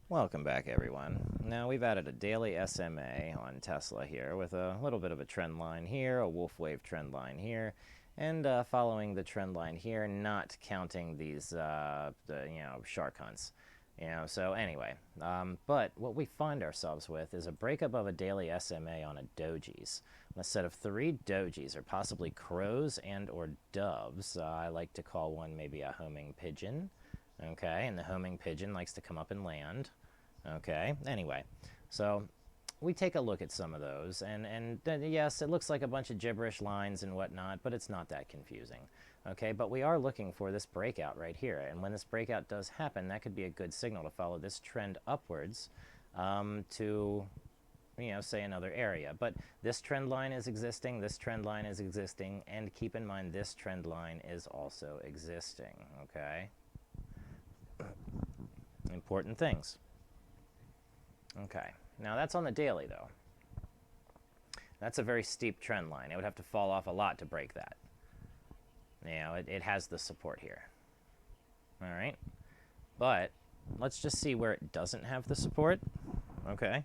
Welcome back, everyone. Now we've added a daily SMA on Tesla here with a little bit of a trend line here, a wolf wave trend line here, and following the trend line here, not counting these shark hunts. So anyway, but what we find ourselves with is a breakup of a daily SMA on a dojis. On a set of 3 dojis, or possibly crows and or doves. I like to call one maybe a homing pigeon. Okay, and the homing pigeon likes to come up and land. Okay, anyway, so we take a look at some of those, and yes, it looks like a bunch of gibberish lines and whatnot, but it's not that confusing. Okay, but we are looking for this breakout right here, and when this breakout does happen, that could be a good signal to follow this trend upwards to, say another area. But this trend line is existing, this trend line is existing, and keep in mind this trend line is also existing, okay? Important things. Okay, now that's on the daily though. That's a very steep trend line. It would have to fall off a lot to break that. It has the support here. All right, but let's just see where it doesn't have the support. Okay,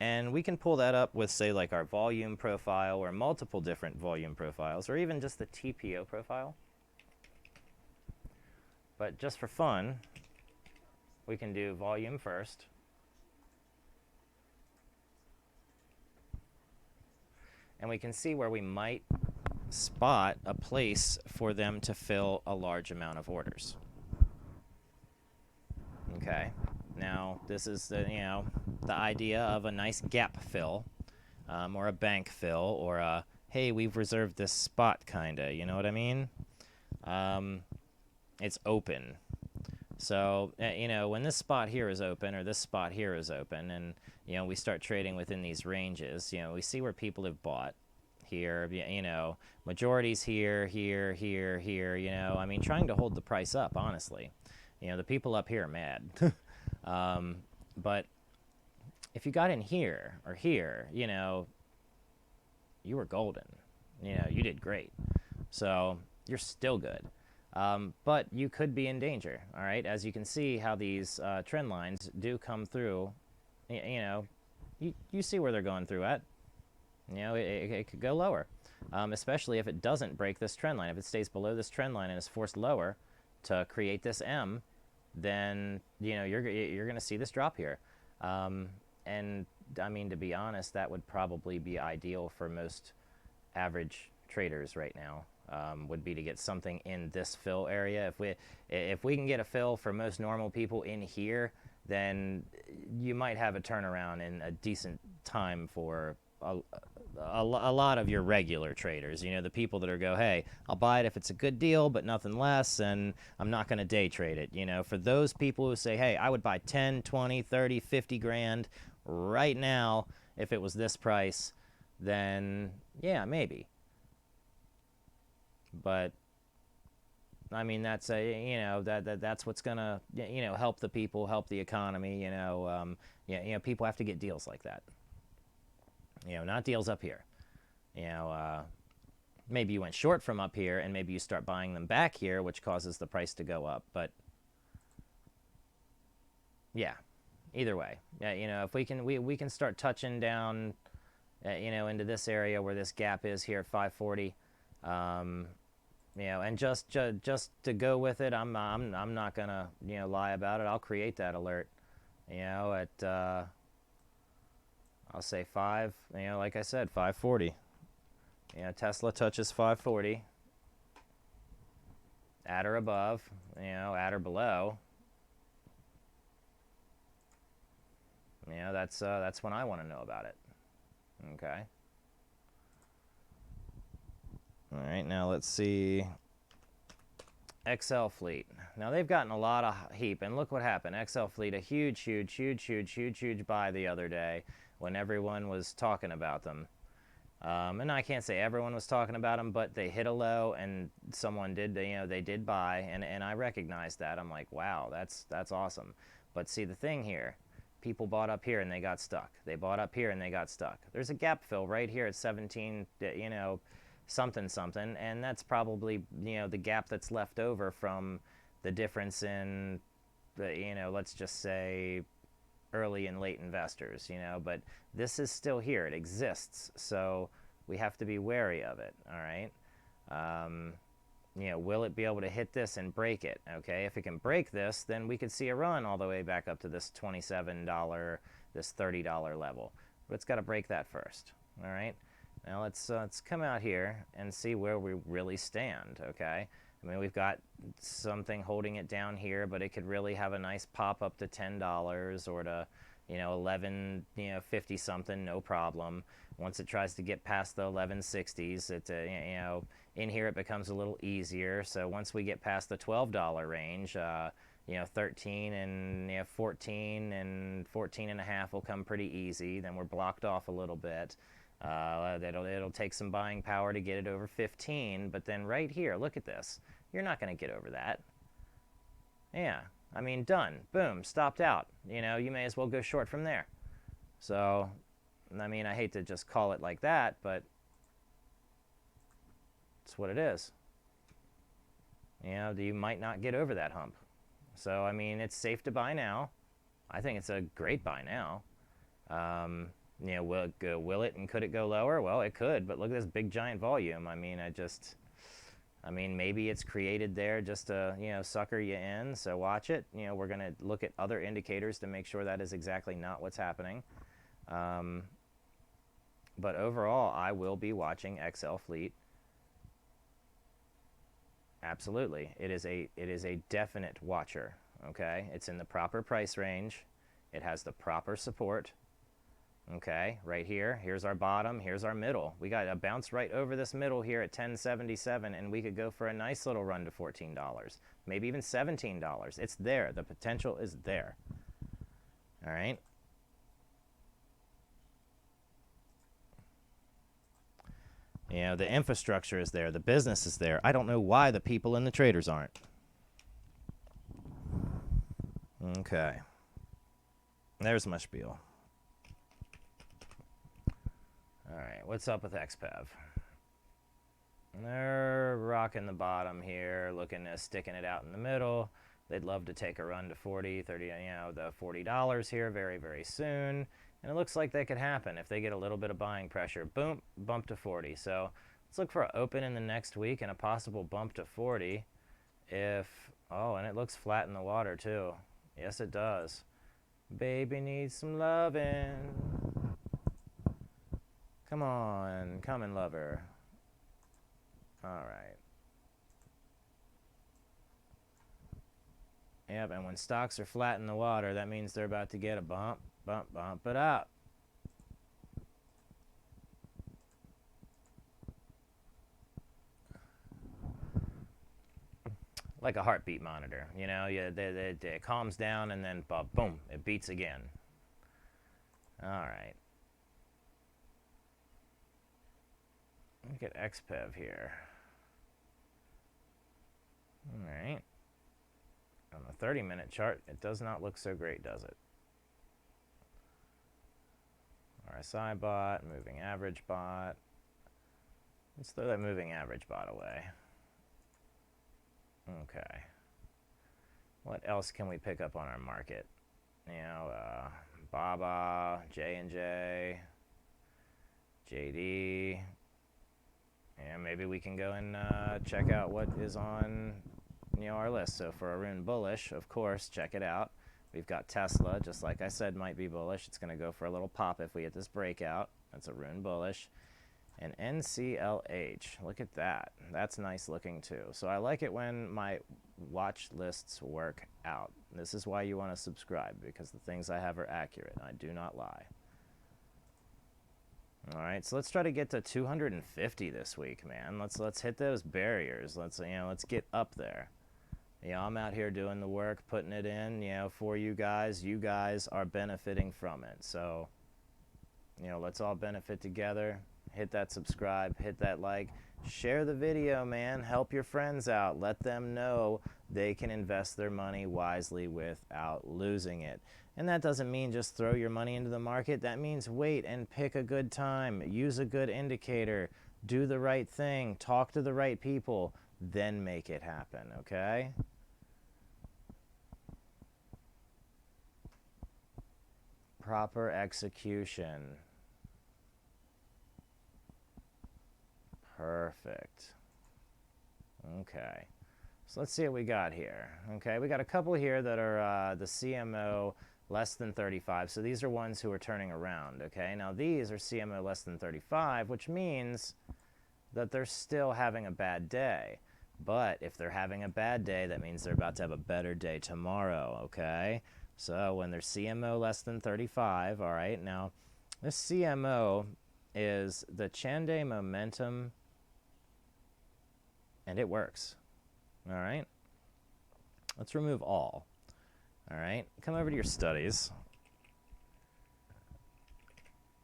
and we can pull that up with, say, like our volume profile or multiple different volume profiles, or even just the TPO profile. But just for fun, we can do volume first. And we can see where we might spot a place for them to fill a large amount of orders. Okay, now this is the idea of a nice gap fill, or a bank fill, or a hey, we've reserved this spot kinda, you know what I mean? It's open. So, when this spot here is open, or this spot here is open, and, we start trading within these ranges, we see where people have bought here, majorities here, here, here, here, I mean, trying to hold the price up, honestly. The people up here are mad. But if you got in here, or here, you were golden. You did great. So, you're still good. But you could be in danger, all right? As you can see how these trend lines do come through, you see where they're going through at. It could go lower, especially if it doesn't break this trend line. If it stays below this trend line and is forced lower to create this M, then, you're going to see this drop here. And, I mean, to be honest, that would probably be ideal for most average traders right now. Would be to get something in this fill area. If we can get a fill for most normal people in here, then you might have a turnaround in a decent time for a lot of your regular traders. The people that go, hey, I'll buy it if it's a good deal, but nothing less, and I'm not going to day trade it. For those people who say, hey, I would buy 10, 20, 30, 50 grand right now if it was this price, then yeah, maybe. But I mean, that's that's what's gonna help the people, help the economy. People have to get deals like that. Not deals up here. Maybe you went short from up here, and maybe you start buying them back here, which causes the price to go up. But yeah, either way, if we can start touching down, into this area where this gap is here at 540. And just to go with it, I'm not gonna lie about it. I'll create that alert, at I'll say 5. Like I said, 540. Tesla touches 540. At or above, at or below. That's when I want to know about it. Okay. All right, now let's see. XL Fleet. Now they've gotten a lot of heap, and look what happened. XL Fleet, a huge buy the other day when everyone was talking about them. And I can't say everyone was talking about them, but they hit a low, and someone did, they did buy, and I recognized that. I'm like, wow, that's awesome. But see, the thing here, people bought up here and they got stuck. They bought up here and they got stuck. There's a gap fill right here at 17, something, and that's probably the gap that's left over from the difference in the let's just say early and late investors, you know, but this is still here. It exists. So we have to be wary of it. All right. You know, will it be able to hit this and break it? Okay. If it can break this, then we could see a run all the way back up to this $27, this $30 level. But it's got to break that first. All right. Now let's come out here and see where we really stand. Okay. I mean, we've got something holding it down here, but it could really have a nice pop up to $10 or to, you know, 11, you know, 50 something, no problem. Once it tries to get past the 1160s, it, you know, in here it becomes a little easier. So once we get past the $12 range, you know, 13 and, you know, 14 and 14 and a half will come pretty easy. Then we're blocked off a little bit. It'll take some buying power to get it over 15, but then right here, look at this. You're not going to get over that. Yeah, I mean, done. Boom, stopped out. You know, you may as well go short from there. So, I mean, I hate to just call it like that, but it's what it is. You know, you might not get over that hump. So, I mean, it's safe to buy now. I think it's a great buy now. You know, will it and could it go lower? Well, it could, but look at this big giant volume. I mean, I mean, maybe it's created there just to, you know, sucker you in. So watch it. You know, we're going to look at other indicators to make sure that is exactly not what's happening. But overall, I will be watching XL Fleet. Absolutely. It is a definite watcher. Okay. It's in the proper price range. It has the proper support. Okay, right here, here's our bottom, here's our middle. We got a bounce right over this middle here at 10.77, and we could go for a nice little run to $14, maybe even $17. It's there. The potential is there. All right. You know, the infrastructure is there. The business is there. I don't know why the people and the traders aren't. Okay. There's my spiel. All right, what's up with XPEV? They're rocking the bottom here, sticking it out in the middle. They'd love to take a run to 40, 30, you know, the $40 here very, very soon. And it looks like that could happen if they get a little bit of buying pressure. Boom, bump to 40. So let's look for an open in the next week and a possible bump to 40. Oh, and it looks flat in the water too. Yes, it does. Baby needs some loving. Come on, come and love her. All right. Yep, and when stocks are flat in the water, that means they're about to get a bump it up. Like a heartbeat monitor, you know, it calms down and then boom, it beats again. All right. Look at XPEV here. All right. On the 30-minute chart, it does not look so great, does it? RSI bot, moving average bot. Let's throw that moving average bot away. Okay. What else can we pick up on our market? You know, BABA, J&J, JD. And maybe we can go and check out what is on, you know, our list. So for Arun bullish, of course, check it out. We've got Tesla, just like I said, might be bullish. It's going to go for a little pop if we get this breakout. That's Arun bullish. And NCLH, look at that. That's nice looking too. So I like it when my watch lists work out. This is why you want to subscribe, because the things I have are accurate. I do not lie. All right, so let's try to get to 250 this week, man. Let's hit those barriers. Let's get up there. You know, I'm out here doing the work, putting it in, you know, for you guys. You guys are benefiting from it. So, you know, let's all benefit together. Hit that subscribe, hit that like, share the video, man. Help your friends out. Let them know they can invest their money wisely without losing it. And that doesn't mean just throw your money into the market. That means wait and pick a good time. Use a good indicator. Do the right thing. Talk to the right people. Then make it happen, okay? Proper execution. Perfect. Okay. So let's see what we got here. Okay, we got a couple here that are the CMO less than 35. So these are ones who are turning around. Okay, now these are CMO less than 35, which means that they're still having a bad day. But if they're having a bad day, that means they're about to have a better day tomorrow. Okay, so when they're CMO less than 35, all right, now this CMO is the Chande momentum, and it works. All right, let's remove all. All right, come over to your studies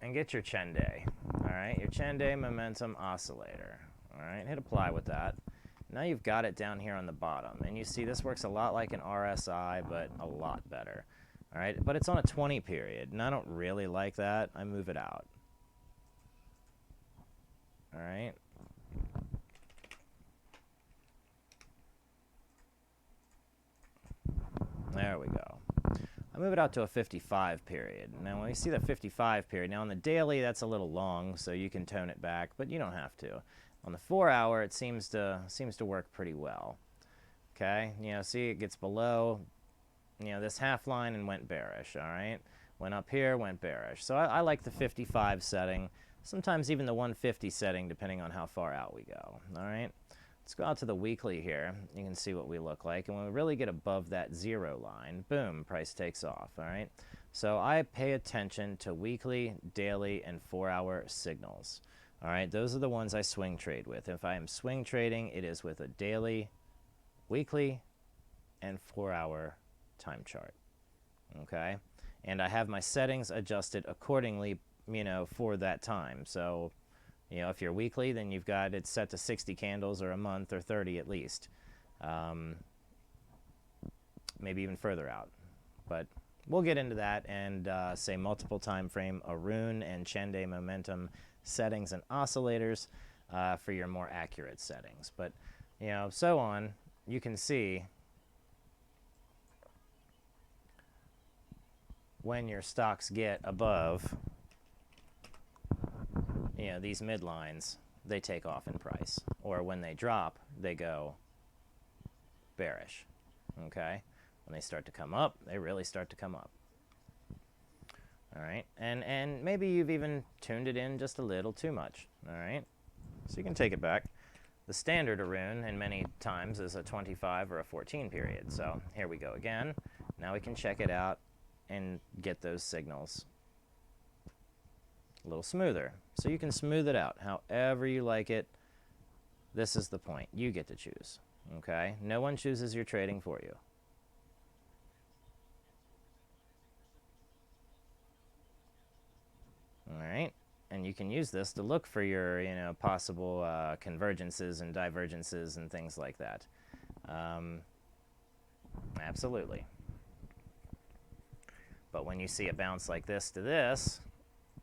and get your Chande. All right, your Chande momentum oscillator. All right, hit apply with that. Now you've got it down here on the bottom, and you see this works a lot like an RSI, but a lot better. All right, but it's on a 20 period, and I don't really like that. I move it out. All right. There we go. I move it out to a 55 period. Now when we see that 55 period, now on the daily that's a little long, so you can tone it back, but you don't have to. On the 4 hour, it seems to work pretty well. Okay, you know, see it gets below, you know, this half line and went bearish. All right, went up here, went bearish. So I like the 55 setting, sometimes even the 150 setting, depending on how far out we go. All right. Let's go out to the weekly here. You can see what we look like. And when we really get above that 0 line, boom, price takes off, all right? So I pay attention to weekly, daily, and 4-hour signals, all right? Those are the ones I swing trade with. If I am swing trading, it is with a daily, weekly, and 4-hour time chart, okay? And I have my settings adjusted accordingly, you know, for that time. So, you know, if you're weekly, then you've got it set to 60 candles or a month or 30 at least. Maybe even further out. But we'll get into that and say multiple time frame, Arun and Chande momentum settings and oscillators for your more accurate settings. But, you know, so on, you can see when your stocks get above, you know, these midlines, they take off in price. Or when they drop, they go bearish, okay? When they start to come up, they really start to come up. All right, and maybe you've even tuned it in just a little too much, all right? So you can take it back. The standard Arun, and many times, is a 25 or a 14 period. So here we go again. Now we can check it out and get those signals a little smoother. So you can smooth it out however you like it. This is the point. You get to choose, okay? No one chooses your trading for you. All right, and you can use this to look for your, you know, possible convergences and divergences and things like that. Absolutely. But when you see a bounce like this to this,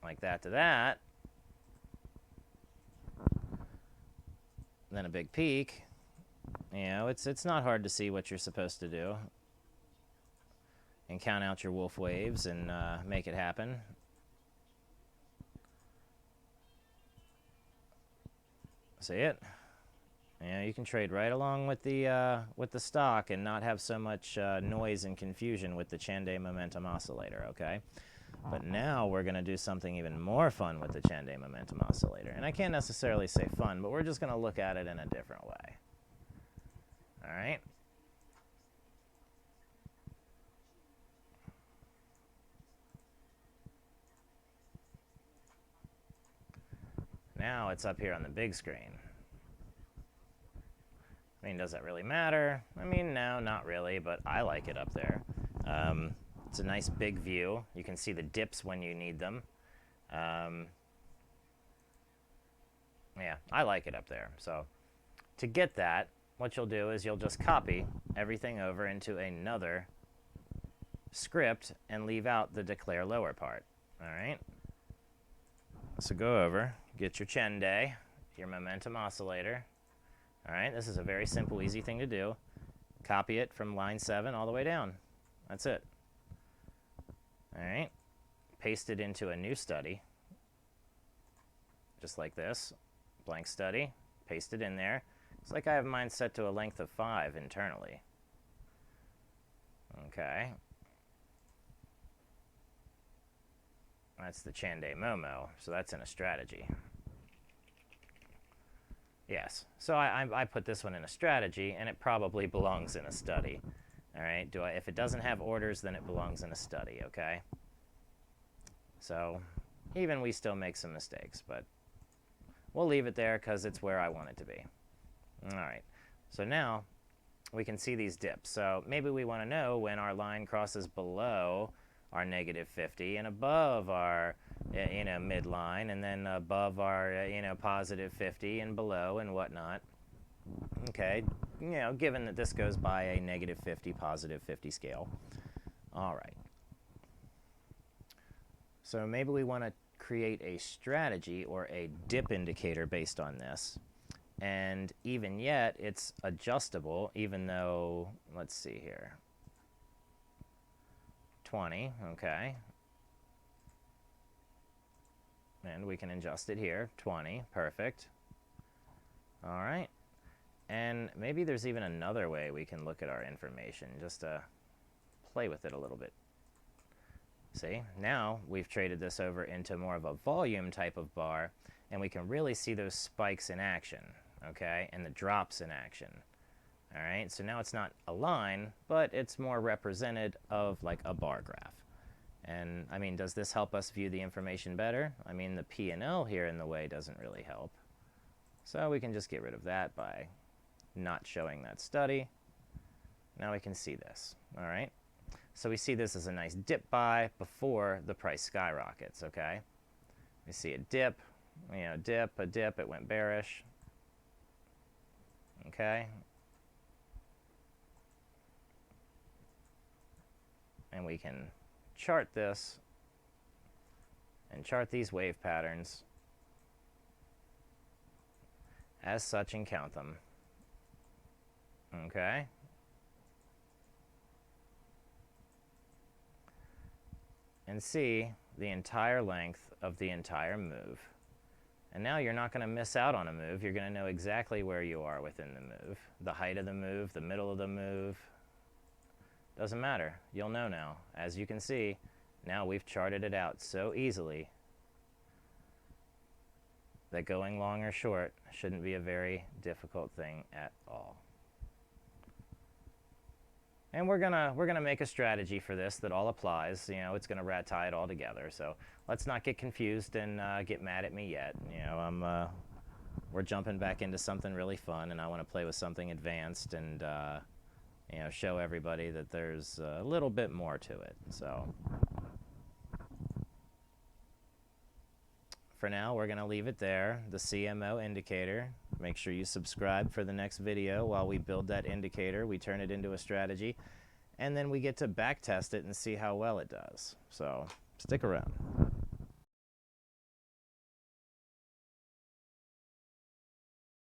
like that to that, then a big peak, you know, it's not hard to see what you're supposed to do and count out your wolf waves and make it happen. See it? You know, you can trade right along with the stock and not have so much noise and confusion with the Chande momentum oscillator, okay? But now we're going to do something even more fun with the Chande momentum oscillator. And I can't necessarily say fun, but we're just going to look at it in a different way. All right? Now it's up here on the big screen. I mean, does that really matter? I mean, no, not really, but I like it up there. It's a nice big view. You can see the dips when you need them. Yeah, I like it up there. So to get that, what you'll do is you'll just copy everything over into another script and leave out the declare lower part. All right? So go over, get your Chande, your momentum oscillator. All right, this is a very simple, easy thing to do. Copy it from line 7 all the way down. That's it. All right, paste it into a new study, just like this, blank study, paste it in there. It's like I have mine set to a length of 5 internally. Okay. That's the Chande Momo, so that's in a strategy. Yes, so I put this one in a strategy, and it probably belongs in a study. All right, if it doesn't have orders, then it belongs in a study, okay? So even we still make some mistakes, but we'll leave it there because it's where I want it to be. All right, so now we can see these dips. So maybe we want to know when our line crosses below our -50 and above our midline, and then above our +50 and below and whatnot. Okay, given that this goes by a -50, +50 scale. All right. So maybe we want to create a strategy or a dip indicator based on this. And even yet, it's adjustable, even though, let's see here, 20, okay. And we can adjust it here, 20, perfect. All right. And maybe there's even another way we can look at our information, just to play with it a little bit. See, now we've traded this over into more of a volume type of bar, and we can really see those spikes in action, okay, and the drops in action. All right, so now it's not a line, but it's more represented of like a bar graph. And I mean, does this help us view the information better? I mean, the P&L here in the way doesn't really help. So we can just get rid of that by not showing that study. Now we can see this, all right? So we see this as a nice dip buy before the price skyrockets, okay? We see a dip, a dip, it went bearish, okay? And we can chart this and chart these wave patterns as such and count them, okay? And see the entire length of the entire move. And now you're not going to miss out on a move. You're going to know exactly where you are within the move. The height of the move, the middle of the move. Doesn't matter. You'll know now. As you can see, now we've charted it out so easily that going long or short shouldn't be a very difficult thing at all. And we're gonna make a strategy for this that all applies. It's gonna rat tie it all together. So let's not get confused and get mad at me yet. We're jumping back into something really fun, and I want to play with something advanced and show everybody that there's a little bit more to it. So for now, we're gonna leave it there. The CMO indicator. Make sure you subscribe for the next video while we build that indicator. We turn it into a strategy, and then we get to back test it and see how well it does. So stick around.